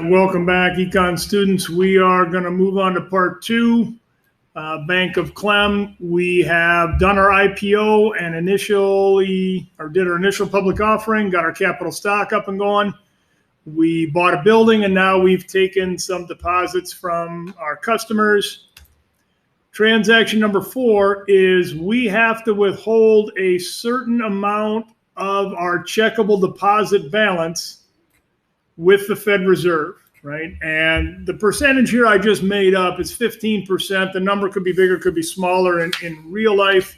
welcome back, Econ students. We are going to move on to part two, Bank of Clem. We have done our IPO and did our initial public offering, got our capital stock up and going. We bought a building, and now we've taken some deposits from our customers. Transaction number 4 is we have to withhold a certain amount of our checkable deposit balance with the Fed Reserve, right? And the percentage here I just made up is 15%. The number could be bigger, could be smaller in real life.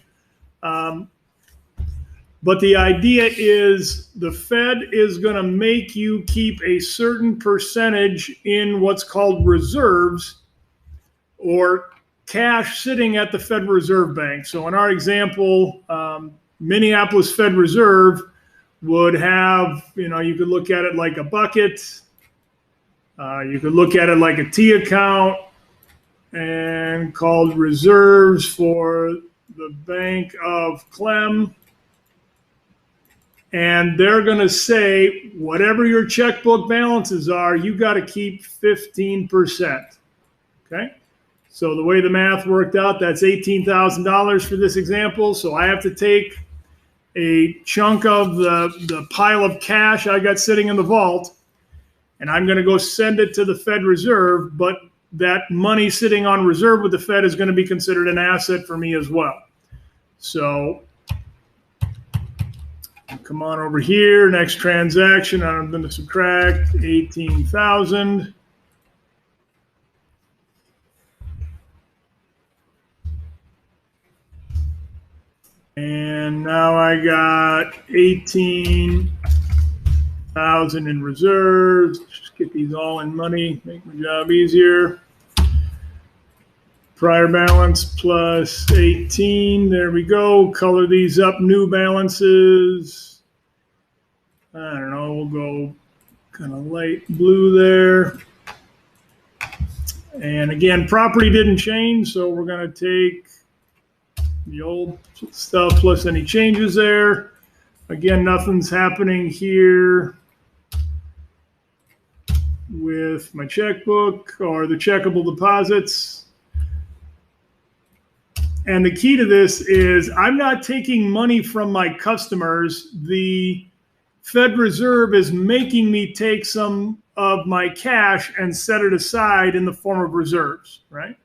But the idea is the Fed is going to make you keep a certain percentage in what's called reserves or cash sitting at the Federal Reserve Bank. So in our example, Minneapolis Fed Reserve would have, you could look at it like a bucket. You could look at it like a T account and called reserves for the Bank of Clem. And they're going to say, whatever your checkbook balances are, you got to keep 15%. Okay? So the way the math worked out, that's $18,000 for this example. So I have to take a chunk of the pile of cash I got sitting in the vault, and I'm going to go send it to the Fed Reserve, but that money sitting on reserve with the Fed is going to be considered an asset for me as well. So come on over here, next transaction, I'm going to subtract 18,000. And now I got 18,000 in reserves. Just get these all in money, make my job easier. Prior balance plus 18. There we go. Color these up. New balances. I don't know. We'll go kind of light blue there. And again, property didn't change, so we're going to take the old stuff plus any changes there. Again, nothing's happening here with my checkbook or the checkable deposits. And the key to this is I'm not taking money from my customers. The Fed Reserve is making me take some of my cash and set it aside in the form of reserves, right?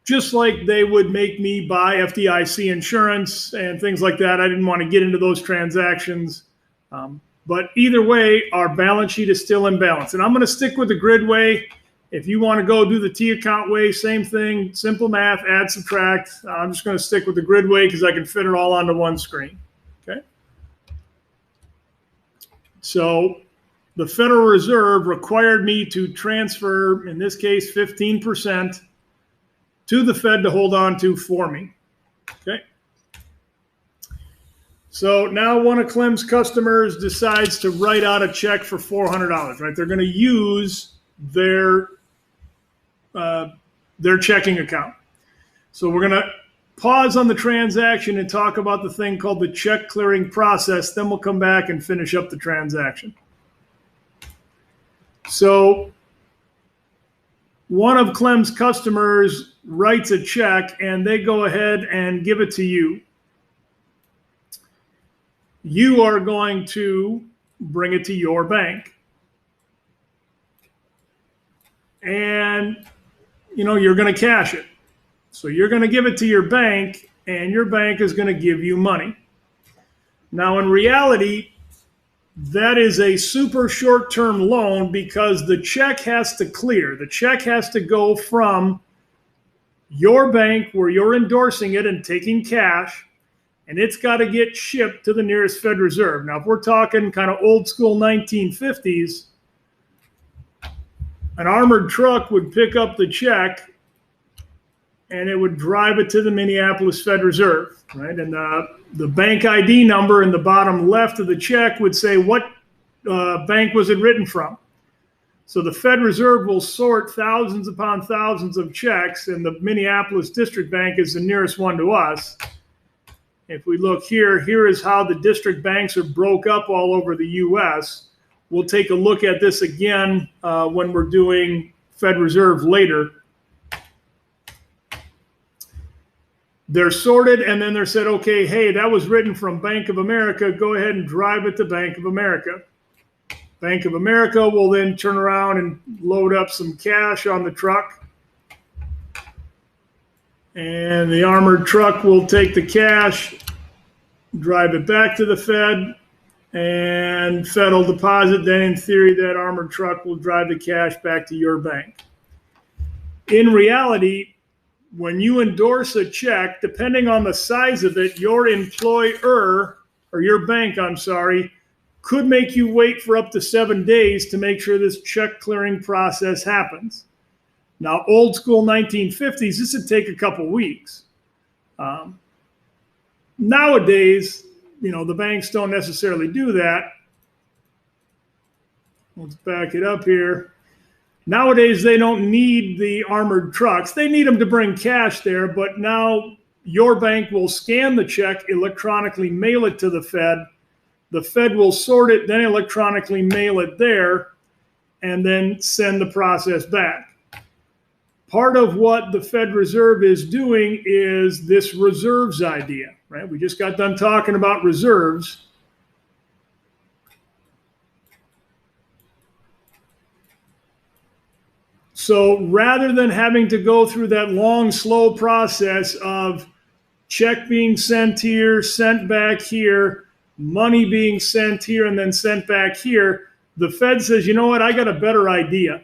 Just like they would make me buy FDIC insurance and things like that. I didn't want to get into those transactions. But either way, our balance sheet is still in balance. And I'm going to stick with the grid way. If you want to go do the T account way, same thing, simple math, add, subtract. I'm just going to stick with the grid way because I can fit it all onto one screen. Okay. So the Federal Reserve required me to transfer, in this case, 15%. To the Fed to hold on to for me. Okay. So now one of Clem's customers decides to write out a check for $400, right? They're going to use their checking account. So we're going to pause on the transaction and talk about the thing called the check clearing process. Then we'll come back and finish up the transaction. So one of Clem's customers writes a check and they go ahead and give it to you. You are going to bring it to your bank. And, you're going to cash it. So you're going to give it to your bank and your bank is going to give you money. Now, in reality, that is a super short-term loan because the check has to clear. The check has to go from your bank where you're endorsing it and taking cash, and it's got to get shipped to the nearest Fed Reserve. Now, if we're talking kind of old school 1950s, an armored truck would pick up the check and it would drive it to the Minneapolis Fed Reserve, right? And the bank ID number in the bottom left of the check would say what bank was it written from. So the Fed Reserve will sort thousands upon thousands of checks, and the Minneapolis District Bank is the nearest one to us. If we look here, here is how the district banks are broke up all over the U.S., we'll take a look at this again when we're doing Fed Reserve later. They're sorted, and then they're said, okay, hey, that was written from Bank of America. Go ahead and drive it to Bank of America. Bank of America will then turn around and load up some cash on the truck. And the armored truck will take the cash, drive it back to the Fed, and Fed will deposit. Then, in theory, that armored truck will drive the cash back to your bank. In reality, when you endorse a check, depending on the size of it, your employer, or your bank, I'm sorry, could make you wait for up to 7 days to make sure this check clearing process happens. Now, old school 1950s, this would take a couple weeks. Nowadays, the banks don't necessarily do that. Let's back it up here. Nowadays, they don't need the armored trucks. They need them to bring cash there, but now your bank will scan the check, electronically mail it to the Fed. The Fed will sort it, then electronically mail it there, and then send the process back. Part of what the Fed Reserve is doing is this reserves idea, right? We just got done talking about reserves. So rather than having to go through that long, slow process of check being sent here, sent back here, money being sent here, and then sent back here, the Fed says, you know what, I got a better idea.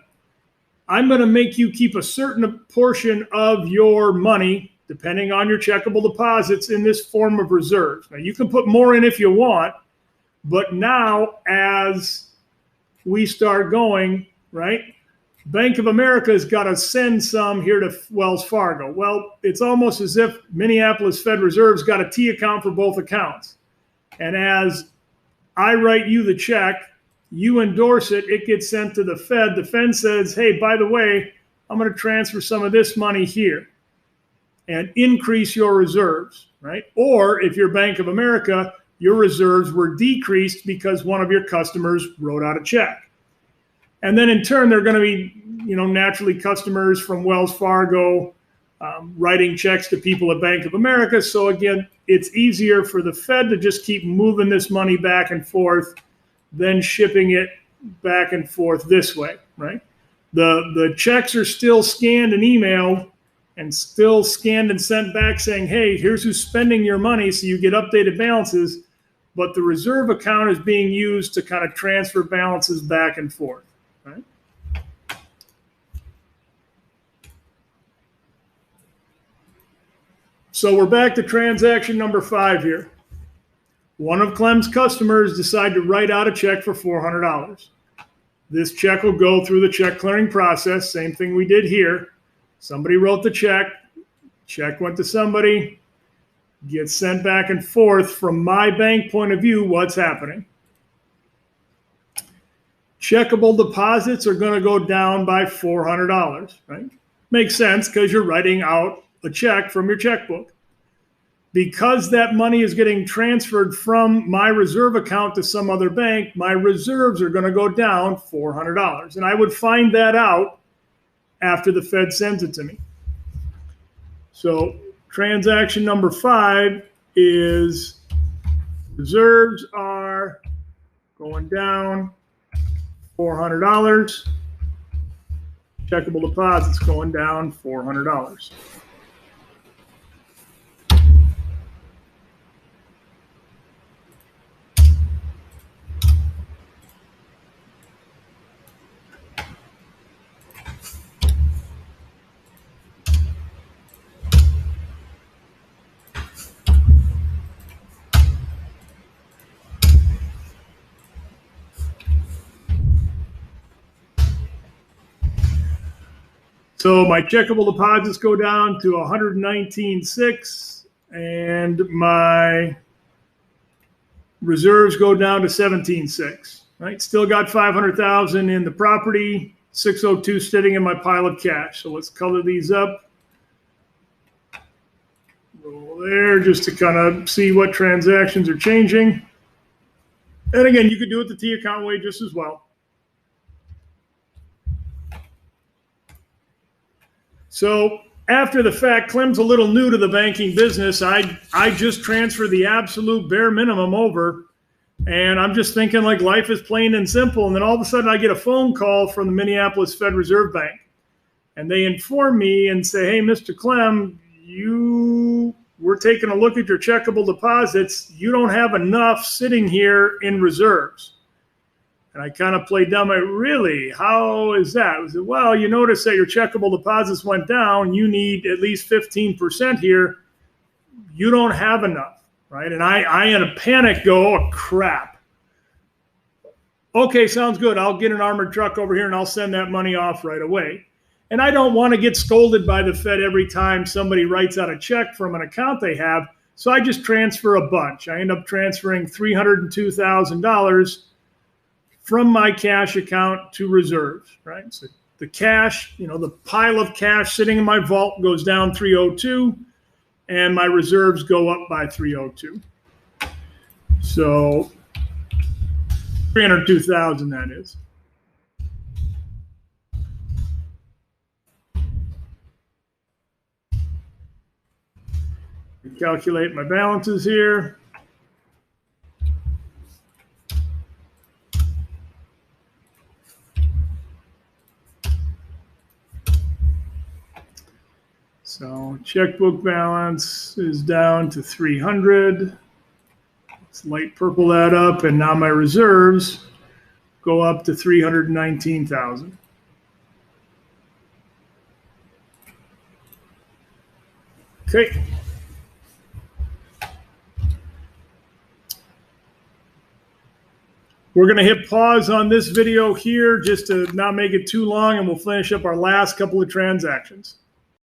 I'm going to make you keep a certain portion of your money, depending on your checkable deposits, in this form of reserves. Now, you can put more in if you want, but now as we start going, right, Bank of America has got to send some here to Wells Fargo. Well, it's almost as if Minneapolis Fed Reserve's got a T account for both accounts. And as I write you the check, you endorse it, it gets sent to the Fed. The Fed says, hey, by the way, I'm going to transfer some of this money here and increase your reserves, right? Or if you're Bank of America, your reserves were decreased because one of your customers wrote out a check. And then in turn, they're going to be, naturally customers from Wells Fargo writing checks to people at Bank of America. So again, it's easier for the Fed to just keep moving this money back and forth than shipping it back and forth this way, right? The checks are still scanned and emailed and still scanned and sent back saying, hey, here's who's spending your money, so you get updated balances. But the reserve account is being used to kind of transfer balances back and forth, right? So we're back to transaction number 5 here. One of Clem's customers decided to write out a check for $400. This check will go through the check clearing process, same thing we did here. Somebody wrote the check went to somebody, gets sent back and forth. From my bank point of view, what's happening? Checkable deposits are going to go down by $400, right? Makes sense because you're writing out a check from your checkbook. Because that money is getting transferred from my reserve account to some other bank, my reserves are going to go down $400. And I would find that out after the Fed sends it to me. So transaction number 5 is reserves are going down $400. Checkable deposits going down $400. So my checkable deposits go down to 119.6, and my reserves go down to 17.6. Right? Still got 500,000 in the property, 602 sitting in my pile of cash. So let's color these up. Roll there just to kind of see what transactions are changing. And again, you could do it the T account way just as well. So after the fact, Clem's a little new to the banking business. I just transferred the absolute bare minimum over. And I'm just thinking like life is plain and simple. And then all of a sudden I get a phone call from the Minneapolis Fed Reserve Bank. And they inform me and say, hey, Mr. Clem, we're taking a look at your checkable deposits. You don't have enough sitting here in reserves. And I kind of played dumb. Really? How is that? I said, well, you notice that your checkable deposits went down. You need at least 15% here. You don't have enough. Right? And I in a panic go, oh, crap. Okay, sounds good. I'll get an armored truck over here and I'll send that money off right away. And I don't want to get scolded by the Fed every time somebody writes out a check from an account they have. So I just transfer a bunch. I end up transferring $302,000 from my cash account to reserves, right? So the cash, the pile of cash sitting in my vault goes down 302. And my reserves go up by 302. So 302,000 that is. Calculate my balances here. So checkbook balance is down to 300. Let's light purple that up, and now my reserves go up to 319,000. Okay. We're going to hit pause on this video here just to not make it too long, and we'll finish up our last couple of transactions.